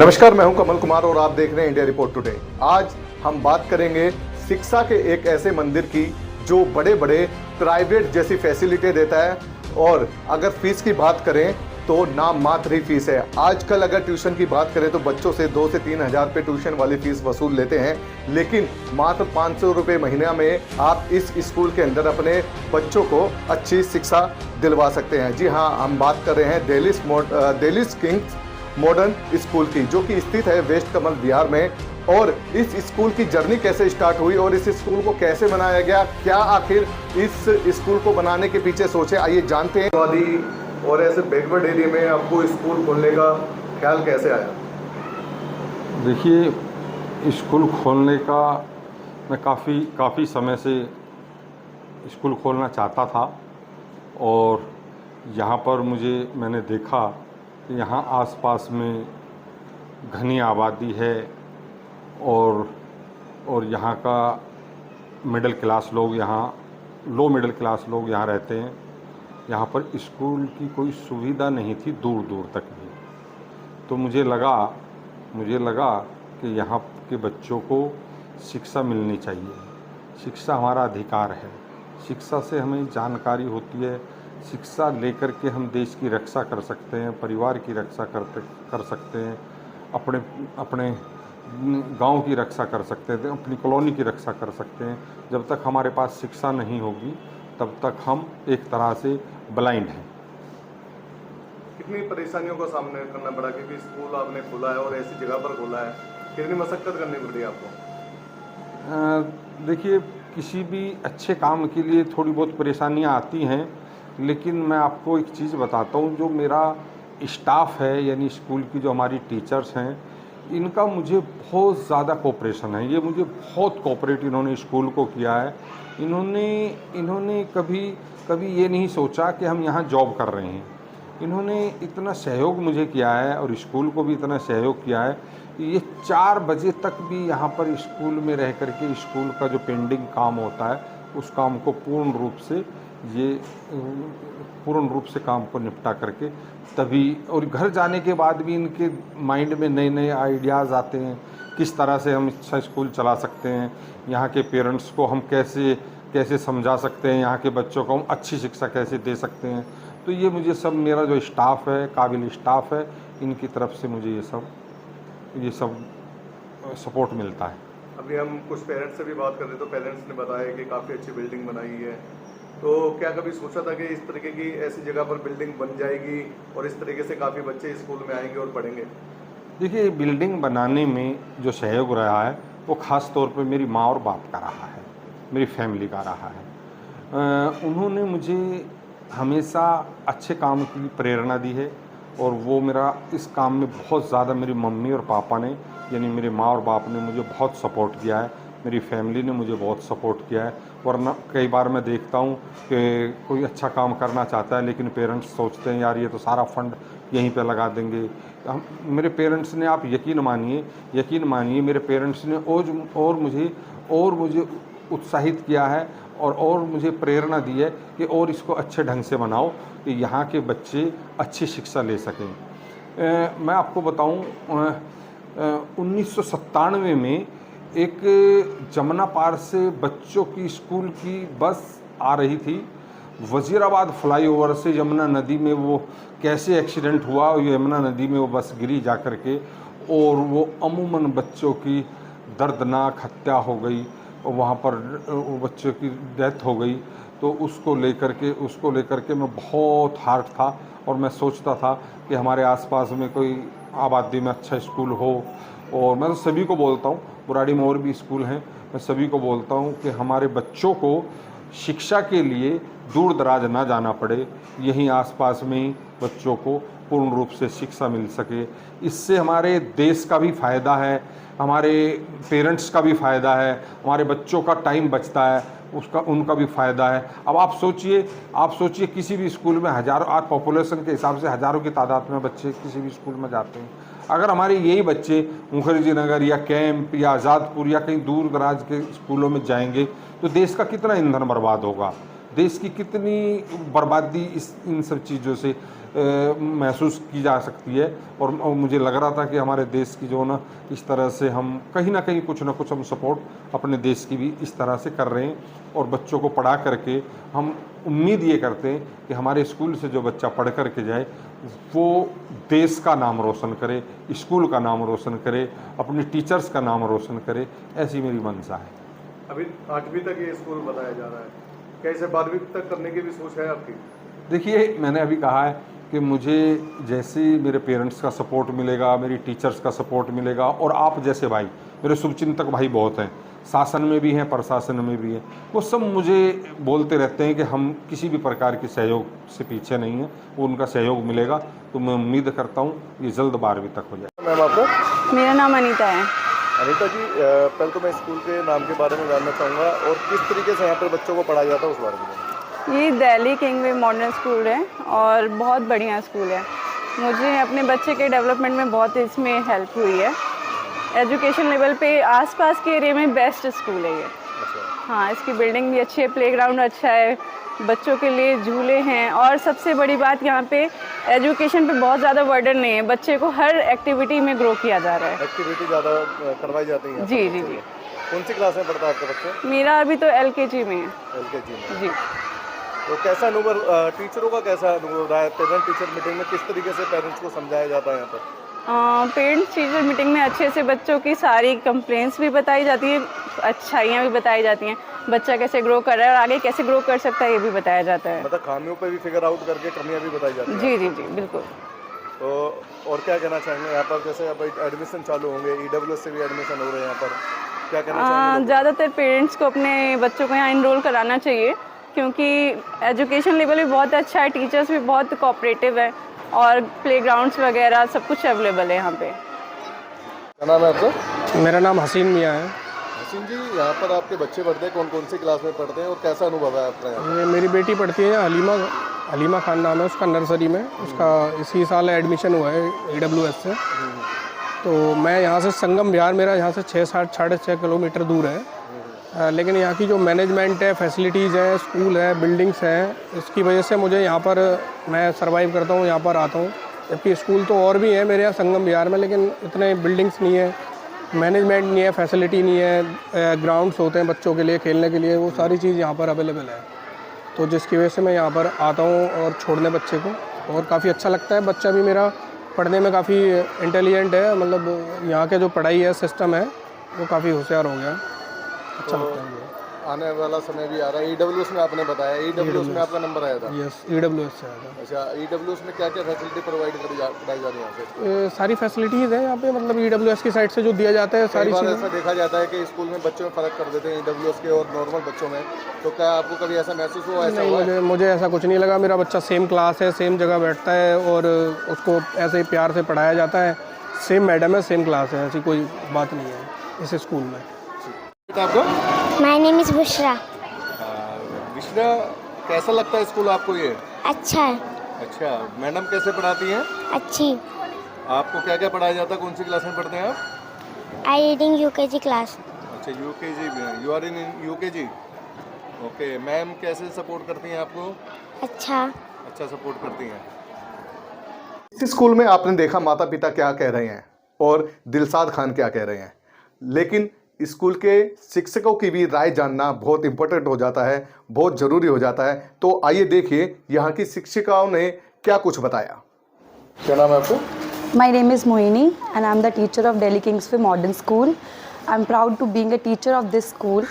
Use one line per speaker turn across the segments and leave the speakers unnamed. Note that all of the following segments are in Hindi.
नमस्कार, मैं हूं कमल कुमार और आप देख रहे हैं इंडिया रिपोर्ट टुडे। आज हम बात करेंगे शिक्षा के एक ऐसे मंदिर की जो बड़े बड़े प्राइवेट जैसी फैसिलिटी देता है और अगर फीस की बात करें तो नाम मात्र ही फीस है। आजकल अगर ट्यूशन की बात करें तो बच्चों से 2 से 3 हज़ार रुपये ट्यूशन वाली फीस वसूल लेते हैं, लेकिन मात्र 500 रुपये महीने में आप इस स्कूल के अंदर अपने बच्चों को अच्छी शिक्षा दिलवा सकते हैं। जी हाँ, हम बात कर रहे हैं दिल्ली किंग्स मॉडर्न स्कूल की, जो कि स्थित है वेस्ट कमल विहार में। और इस स्कूल की जर्नी कैसे स्टार्ट हुई और इस स्कूल को कैसे बनाया गया, क्या आखिर इस स्कूल को बनाने के पीछे सोचे, आइए जानते हैं। और ऐसे बैकवर्ड एरिया में आपको स्कूल खोलने का ख्याल कैसे आया?
देखिए, स्कूल खोलने का मैं काफ़ी समय से स्कूल खोलना चाहता था और यहाँ पर मैंने देखा कि यहाँ आसपास में घनी आबादी है और यहाँ का मिडिल क्लास लोग लो मिडिल क्लास लोग यहाँ रहते हैं। यहाँ पर स्कूल की कोई सुविधा नहीं थी दूर दूर तक भी। तो मुझे लगा कि यहाँ के बच्चों को शिक्षा मिलनी चाहिए। शिक्षा हमारा अधिकार है। शिक्षा से हमें जानकारी होती है। शिक्षा लेकर के हम देश की रक्षा कर सकते हैं, परिवार की रक्षा कर सकते हैं, अपने गांव की रक्षा कर सकते हैं, अपनी कॉलोनी की रक्षा कर सकते हैं। जब तक हमारे पास शिक्षा नहीं होगी तब तक हम एक तरह से ब्लाइंड हैं।
कितनी परेशानियों का सामना करना पड़ा, क्योंकि स्कूल आपने खोला है और ऐसी जगह पर खोला है, कितनी मशक्कत करनी पड़ी आपको?
देखिए, किसी भी अच्छे काम के लिए थोड़ी बहुत परेशानियां आती हैं, लेकिन मैं आपको एक चीज़ बताता हूँ। जो मेरा स्टाफ है, यानी स्कूल की जो हमारी टीचर्स हैं, इनका मुझे बहुत ज़्यादा कोऑपरेशन है। ये मुझे बहुत कोऑपरेट इन्होंने स्कूल को किया है। इन्होंने कभी ये नहीं सोचा कि हम यहाँ जॉब कर रहे हैं। इन्होंने इतना सहयोग मुझे किया है और स्कूल को भी इतना सहयोग किया है कि ये 4 बजे तक भी यहाँ पर स्कूल में रह करके स्कूल का जो पेंडिंग काम होता है उस काम को पूर्ण रूप से काम को निपटा करके तभी, और घर जाने के बाद भी इनके माइंड में नए नए आइडियाज़ आते हैं किस तरह से हम अच्छा स्कूल चला सकते हैं, यहाँ के पेरेंट्स को हम कैसे समझा सकते हैं, यहाँ के बच्चों को हम अच्छी शिक्षा कैसे दे सकते हैं। तो ये मुझे सब, मेरा जो स्टाफ है, काबिल स्टाफ है, इनकी तरफ से मुझे ये सब सपोर्ट मिलता है।
अभी हम कुछ पेरेंट्स से भी बात कर रहे तो पेरेंट्स ने बताया कि काफ़ी अच्छी बिल्डिंग बनाई है। तो क्या कभी सोचा था कि इस तरीके की ऐसी जगह पर बिल्डिंग बन जाएगी और इस तरीके से काफ़ी बच्चे स्कूल में आएंगे और पढ़ेंगे?
देखिए, बिल्डिंग बनाने में जो सहयोग रहा है वो ख़ास तौर पे मेरी माँ और बाप का रहा है, मेरी फैमिली का रहा है। उन्होंने मुझे हमेशा अच्छे काम की प्रेरणा दी है और वो मेरा इस काम में बहुत ज़्यादा, मेरी मम्मी और पापा ने, यानी मेरे माँ और बाप ने मुझे बहुत सपोर्ट किया है। मेरी फैमिली ने मुझे बहुत सपोर्ट किया है। वरना कई बार मैं देखता हूँ कि कोई अच्छा काम करना चाहता है लेकिन पेरेंट्स सोचते हैं यार ये तो सारा फंड यहीं पे लगा देंगे। मेरे पेरेंट्स ने, आप यकीन मानिए मेरे पेरेंट्स ने और मुझे उत्साहित किया है और मुझे प्रेरणा दी है कि और इसको अच्छे ढंग से बनाओ कि यहाँ के बच्चे अच्छी शिक्षा ले सकें। मैं आपको बताऊँ, 1997 में एक जमुना पार से बच्चों की स्कूल की बस आ रही थी। वज़ीराबाद फ्लाईओवर से यमुना नदी में वो कैसे एक्सीडेंट हुआ, यमुना नदी में वो बस गिरी जा कर के और वो अमूमन बच्चों की दर्दनाक हत्या हो गई और वहाँ पर बच्चों की डेथ हो गई। तो उसको लेकर के मैं बहुत हार्ट था और मैं सोचता था कि हमारे आसपास में कोई आबादी में अच्छा स्कूल हो। और मैं तो सभी को बोलता हूँ, बुराड़ी में और भी स्कूल हैं, मैं सभी को बोलता हूँ कि हमारे बच्चों को शिक्षा के लिए दूर दराज ना जाना पड़े, यहीं आसपास में ही बच्चों को पूर्ण रूप से शिक्षा मिल सके। इससे हमारे देश का भी फ़ायदा है, हमारे पेरेंट्स का भी फ़ायदा है, हमारे बच्चों का टाइम बचता है, उनका भी फ़ायदा है। अब आप सोचिए किसी भी स्कूल में हज़ारों, आज पॉपुलेशन के हिसाब से हज़ारों की तादाद में बच्चे किसी भी स्कूल में जाते हैं। अगर हमारे यही बच्चे मुखर्जी नगर या कैंप या आज़ादपुर या कहीं दूर दराज के स्कूलों में जाएंगे तो देश का कितना ईंधन बर्बाद होगा, देश की कितनी बर्बादी इन सब चीज़ों से। महसूस की जा सकती है। और मुझे लग रहा था कि हमारे देश की जो ना इस तरह से हम कहीं ना कहीं कुछ ना कुछ हम सपोर्ट अपने देश की भी इस तरह से कर रहे हैं। और बच्चों को पढ़ा करके हम उम्मीद ये करते हैं कि हमारे स्कूल से जो बच्चा पढ़ कर के जाए वो देश का नाम रोशन करे, स्कूल का नाम रोशन करे, अपने टीचर्स का नाम रोशन करे, ऐसी मेरी मंशा है।
अभी 8वीं तक ये स्कूल बताया जा रहा है, कैसे 12वीं तक करने की भी सोच है आपकी?
देखिए, मैंने अभी कहा है कि मुझे जैसे मेरे पेरेंट्स का सपोर्ट मिलेगा, मेरी टीचर्स का सपोर्ट मिलेगा, और आप जैसे भाई, मेरे शुभचिंतक भाई बहुत हैं, शासन में भी हैं, प्रशासन में भी हैं, वो सब मुझे बोलते रहते हैं कि हम किसी भी प्रकार के सहयोग से पीछे नहीं हैं, वो उनका सहयोग मिलेगा। तो मैं उम्मीद करता हूँ ये जल्द 12वीं तक हो जाए।
मैम आपका?
मेरा नाम अनीता है।
अनीता जी, पहले तो मैं स्कूल के नाम के बारे में जानना चाहूँगा और किस तरीके से यहाँ पर बच्चों को पढ़ाया जाता है उस बारे में।
ये दिल्ली किंगवे मॉडर्न स्कूल है और बहुत बढ़िया स्कूल है। मुझे अपने बच्चे के डेवलपमेंट में बहुत इसमें हेल्प हुई है। एजुकेशन लेवल पे आसपास के एरिया में बेस्ट स्कूल है ये। हाँ, इसकी बिल्डिंग भी अच्छी है, प्लेग्राउंड अच्छा है, बच्चों के लिए झूले हैं, और सबसे बड़ी बात यहाँ पे एजुकेशन पे बहुत ज़्यादा बर्डन नहीं है। बच्चे को हर एक्टिविटी में ग्रो किया जा रहा है।
एक्टिविटी ज़्यादा करवाई जाती है?
जी जी जी।
कौन सी क्लास में पढ़ता है आपका बच्चा?
मेरा अभी तो LKG में है।
LKG में?
जी।
तो कैसा अनुभव, टीचरों का कैसा अनुभव रहा है? पेरेंट टीचर मीटिंग में किस तरीके से पेरेंट्स को समझाया जाता है यहाँ पर?
पेरेंट्स टीचर मीटिंग में अच्छे से बच्चों की सारी कंप्लेंट्स भी बताई जाती हैं, अच्छाइयाँ भी बताई जाती हैं, बच्चा कैसे ग्रो कर रहा है और आगे कैसे ग्रो कर सकता है ये भी बताया जाता है।
मतलब खामियों पे भी फिगर आउट करके कमियां भी बताई जाती हैं?
जी जी जी, बिल्कुल।
तो और क्या कहना चाहेंगे यहाँ पर? जैसे अब एडमिशन चालू होंगे, EWS से भी एडमिशन हो रहे हैं यहाँ पर, क्या कहना चाहेंगे?
ज़्यादातर पेरेंट्स को अपने बच्चों को यहाँ इनरोल कराना चाहिए, क्योंकि एजुकेशन लेवल भी बहुत अच्छा है, टीचर्स भी बहुत कोऑपरेटिव है, और प्लेग्राउंड्स वगैरह सब कुछ अवेलेबल है यहाँ पे।
क्या नाम है आपका?
मेरा नाम हसीन मियाँ है।
हसीन जी, यहाँ पर आपके बच्चे पढ़ते हैं, कौन कौन सी क्लास में पढ़ते हैं और कैसा अनुभव है आपका यहाँ?
ये मेरी बेटी पढ़ती है, हलीमा खान नाम है उसका, नर्सरी में। उसका इसी साल एडमिशन हुआ है EWS से। तो मैं यहाँ से संगम बिहार, मेरा यहाँ से 6-6.5 किलोमीटर दूर है। लेकिन यहाँ की जो मैनेजमेंट है, फैसिलिटीज़ हैं, स्कूल है, बिल्डिंग्स हैं, इसकी वजह से मुझे यहाँ पर मैं सर्वाइव करता हूँ, यहाँ पर आता हूँ। जबकि स्कूल तो और भी है मेरे यहाँ संगम बिहार में, लेकिन इतने बिल्डिंग्स नहीं है, मैनेजमेंट नहीं है, फैसिलिटी नहीं है, ग्राउंड्स होते हैं बच्चों के लिए खेलने के लिए, वो सारी चीज़ यहाँ पर अवेलेबल है। तो जिसकी वजह से मैं यहाँ पर आता हूँ और छोड़ने बच्चे को, और काफ़ी अच्छा लगता है। बच्चा भी मेरा पढ़ने में काफ़ी इंटेलिजेंट है, मतलब यहाँ के जो पढ़ाई है, सिस्टम है, वो काफ़ी होशियार हो गया। अच्छा लगता है।
आने वाला समय भी आ रहा है। EWS में आपने बताया, EWS में आपका नंबर आया था?
यस, EWS से आया था।
अच्छा, EWS में क्या क्या फैसिलिटी प्रोवाइड कराई जा रही है यहाँ पे?
सारी फैसिलिटीज़ हैं यहाँ पे, मतलब EWS की साइड से जो दिया जाता है सारी चीज़ें।
ऐसा देखा जाता है कि स्कूल में बच्चों में फ़र्क कर देते हैं EWS के और नॉर्मल बच्चों में, तो क्या आपको कभी ऐसा महसूस हुआ? ऐसा
नहीं, मुझे ऐसा कुछ नहीं लगा। मेरा बच्चा सेम क्लास है, सेम जगह बैठता है, और उसको ऐसे ही प्यार से पढ़ाया जाता है। सेम मैडम है, सेम क्लास है, ऐसी कोई बात नहीं है इस स्कूल में।
आपका?
My name is Bushra.
Bushra, कैसा लगता है स्कूल आपको ये?
अच्छा है।
अच्छा, मैडम कैसे पढ़ाती हैं?
अच्छी।
आपको क्या क्या पढ़ाया जाता है? कौन सी क्लास में पढ़ते हैं आप?
I reading UKG class.
अच्छा, UKG में, you are in UKG। Okay, ma'am कैसे सपोर्ट करती हैं आपको? अच्छा सपोर्ट करती हैं। इस स्कूल में आपने देखा माता पिता क्या कह रहे हैं और दिलशाद खान क्या कह रहे हैं, लेकिन स्कूल के शिक्षकों की भी राय जानना बहुत इंपॉर्टेंट हो जाता है, बहुत ज़रूरी हो जाता है। तो आइए देखिए यहाँ की शिक्षिकाओं ने क्या कुछ बताया। क्या नाम है आपको?
My name is Mohini and I am the teacher of Delhi Kingsway Modern School. I am proud to being a teacher of this school.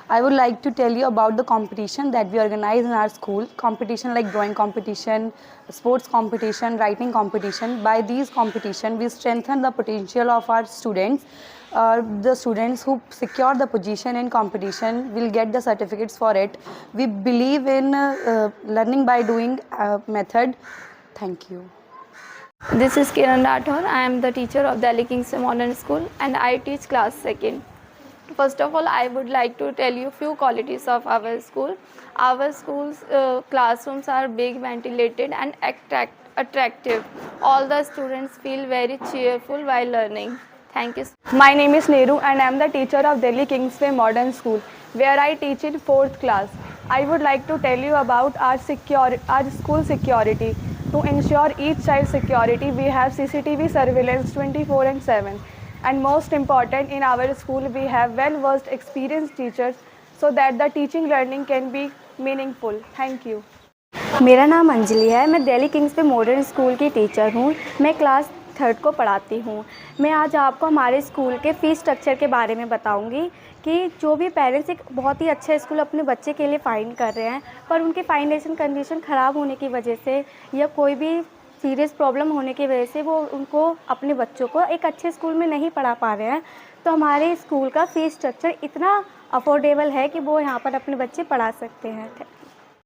I would like to tell you about the competition that we organize in our school. Competition like drawing competition, sports competition, writing competition. By these competition, we strengthen the potential of our students. The students who secure the position in competition will get the certificates for it. We believe in learning by doing method. Thank you.
This is Kiran Rathore. I am the teacher of Delhi Kingsway Modern School and I teach class 2nd. First of all, I would like to tell you few qualities of our school. Our school's classrooms are big, ventilated and attractive. All the students feel very cheerful while learning. Thank you.
My name is Neeru and I am the teacher of Delhi Kingsway Modern School, where I teach in 4th class. I would like to tell you about our school security. To ensure each child's security, we have CCTV surveillance 24/7. And most important, in our school, we have well-versed, experienced teachers so that the teaching learning can be meaningful. Thank you.
मेरा नाम अंजलि है। मैं Delhi Kings Way Modern school की टीचर हूँ। मैं क्लास 3rd को पढ़ाती हूँ। मैं आज आपको हमारे स्कूल के फ़ीस स्ट्रक्चर के बारे में बताऊँगी कि जो भी पेरेंट्स एक बहुत ही अच्छा स्कूल अपने बच्चे के लिए फाइंड कर रहे हैं, पर उनके फाइनेंशियल कंडीशन ख़राब होने की वजह से या कोई भी सीरियस प्रॉब्लम होने की वजह से वो उनको अपने बच्चों को एक अच्छे स्कूल में नहीं पढ़ा पा रहे हैं, तो हमारे स्कूल का फ़ीस स्ट्रक्चर इतना अफोर्डेबल है कि वो यहाँ पर अपने बच्चे पढ़ा सकते हैं।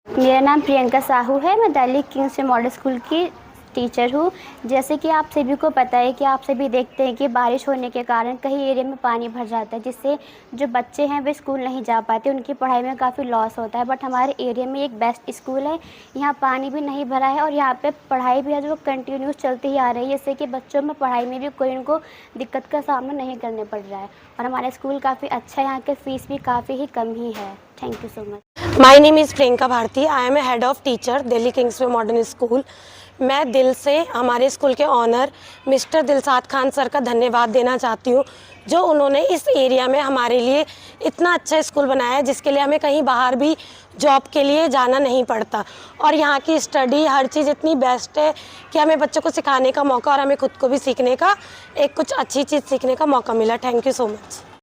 मेरा नाम प्रियंका साहू है। मैं दिल्ली किंग्स वे मॉडल स्कूल की टीचर हूँ। जैसे कि आप सभी को पता है कि आप सभी देखते हैं कि बारिश होने के कारण कई एरिया में पानी भर जाता है, जिससे जो बच्चे हैं वे स्कूल नहीं जा पाते, उनकी पढ़ाई में काफ़ी लॉस होता है। बट हमारे एरिया में एक बेस्ट स्कूल है, यहाँ पानी भी नहीं भरा है और यहाँ पे पढ़ाई भी है जो कंटिन्यूस चलती ही आ रही है, जिससे कि बच्चों में पढ़ाई में भी कोई उनको दिक्कत का सामना नहीं करने पड़ रहा है। और हमारा स्कूल काफ़ी अच्छा है, यहाँ के फ़ीस भी काफ़ी ही कम ही है। Thank you so much.
My name is Priyanka Bharti. I am a head of teacher Delhi Kings Way Modern School. मैं दिल से हमारे स्कूल के owner mister Dilshad Khan sir का धन्यवाद देना चाहती हूँ, जो उन्होंने इस एरिया में हमारे लिए इतना अच्छा स्कूल बनाया है, जिसके लिए हमें कहीं बाहर भी जॉब के लिए जाना नहीं पड़ता। और यहाँ की स्टडी हर चीज़ इतनी बेस्ट है कि हमें बच्चों को सिखाने का मौका और हमें खुद को भी सीखने का एक कुछ अच्छी चीज़ सीखने का मौका मिला। Thank you so much.